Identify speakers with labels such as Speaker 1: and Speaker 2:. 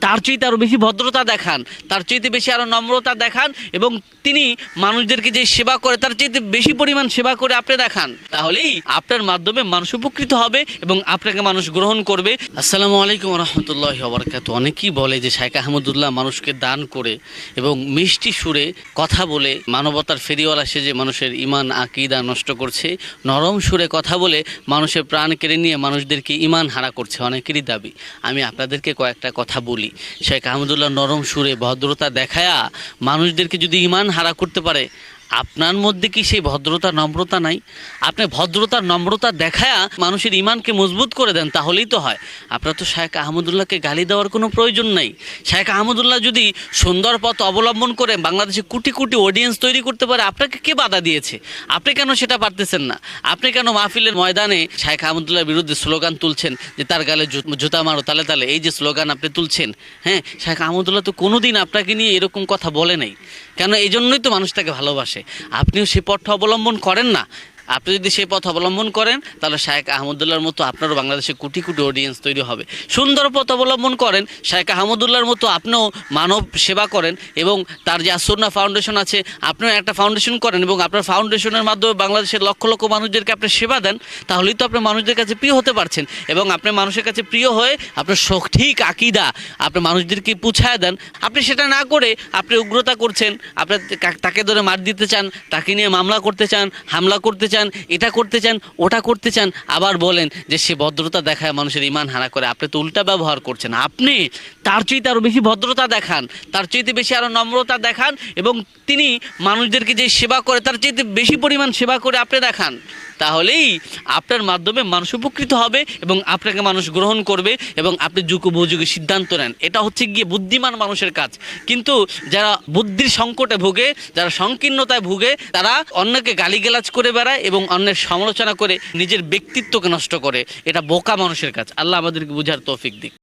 Speaker 1: তার চাইতে আরও বেশি ভদ্রতা দেখান, তার চাইতে বেশি আরও নম্রতা দেখান, এবং তিনি মানুষদেরকে যে সেবা করে তার চাইতে বেশি পরিমাণ সেবা করে আপনি দেখান, তাহলেই আপনার মাধ্যমে মানুষ উপকৃত হবে এবং আপনাকে মানুষ গ্রহণ করবে। আসসালামু আলাইকুম রহমতুল্লাহি ওয়া বারাকাতুহু। অনেকেই বলে যে শাইখ আহমদুল্লাহ মানুষকে দান করে এবং মিষ্টি সুরে কথা বলে মানবতার ফেরিওয়ালা সেজে মানুষের ইমান আকীদা নষ্ট করছে, নরম সুরে কথা বলে মানুষের প্রাণ কেড়ে নিয়ে মানুষদেরকে ইমান হারা করছে, অনেকেরই দাবি। আমি আপনাদেরকে কয়েকটা কথা বলি। শাইখ আহমদুল্লাহ নরম সুরে ভদ্রতা দেখায়া মানুষদেরকে যদি ইমান হারা করতে পারে, আপনার মধ্যে কি সেই ভদ্রতা নম্রতা নাই? আপনি ভদ্রতা নম্রতা দেখায়া মানুষের ইমানকে মজবুত করে দেন, তাহলেই তো হয়। আপনার তো শাইখ আহমদুল্লাহকে গালি দেওয়ার কোনো প্রয়োজন নাই। শাইখ আহমদুল্লাহ যদি সুন্দর পথ অবলম্বন করে বাংলাদেশে কোটি কোটি অডিয়েন্স তৈরি করতে পারে, আপনাকে কে বাধা দিয়েছে? আপনি কেন সেটা পারতেছেন না? আপনি কেন মাহফিলের ময়দানে শাইখ আহমদুল্লাহর বিরুদ্ধে স্লোগান তুলছেন যে তার গালে জুতা মারো তালে তালে, এই যে স্লোগান আপনি তুলছেন? হ্যাঁ, শাইখ আহমদুল্লাহ তো কোনোদিন আপনাকে নিয়ে এরকম কথা বলে নাই। কেন? এই জন্যই তো মানুষ তাকে ভালোবাসে। আপনিও সে পথ অবলম্বন করেন না। আপনি যদি সেই পথ অবলম্বন করেন, তাহলে শাইখ আহমদুল্লাহর মতো আপনারও বাংলাদেশে কোটি কোটি অডিয়েন্স তৈরি হবে। সুন্দর পথ অবলম্বন করেন, শাইখ আহমদুল্লাহর মতো আপনিও মানব সেবা করেন, এবং তার যে আসুন্নাহ ফাউন্ডেশন আছে, আপনিও একটা ফাউন্ডেশন করেন এবং আপনার ফাউন্ডেশনের মাধ্যমে বাংলাদেশের লক্ষ লক্ষ মানুষদেরকে আপনি সেবা দেন, তাহলেই তো আপনি মানুষদের কাছে প্রিয় হতে পারছেন। এবং আপনি মানুষের কাছে প্রিয় হয়ে আপনার সঠিক আকীদা আপনি মানুষদেরকে পুছায় দেন। আপনি সেটা না করে আপনি উগ্রতা করছেন, আপনি তাকে ধরে মার দিতে চান, তাকে নিয়ে মামলা করতে চান, হামলা করতে চান, এটা করতে চান, ওটা করতে চান, আবার বলেন যে সে ভদ্রতা দেখায় মানুষের ইমান হারা করে। আপনি তো উল্টা ব্যবহার করছেন। আপনি তার চাইতে আরও বেশি ভদ্রতা দেখান, তার চাইতে বেশি আরও নম্রতা দেখান, এবং তিনি মানুষদেরকে যে সেবা করে তার চাইতে বেশি পরিমাণ সেবা করে আপনি দেখান, তাহলেই আপনার মাধ্যমে মানুষ উপকৃত হবে এবং আপনাকে মানুষ গ্রহণ করবে এবং আপনি যুগোপযোগী সিদ্ধান্ত নেন। এটা হচ্ছে গিয়ে বুদ্ধিমান মানুষের কাজ। কিন্তু যারা বুদ্ধির সংকটে ভোগে, যারা সংকীর্ণতায় ভোগে, তারা অন্যকে গালিগালাজ করে বেড়ায় এবং অন্যের সমালোচনা করে নিজের ব্যক্তিত্বকে নষ্ট করে। এটা বোকা মানুষের কাজ। আল্লাহ আমাদেরকে বুঝার তৌফিক দিক।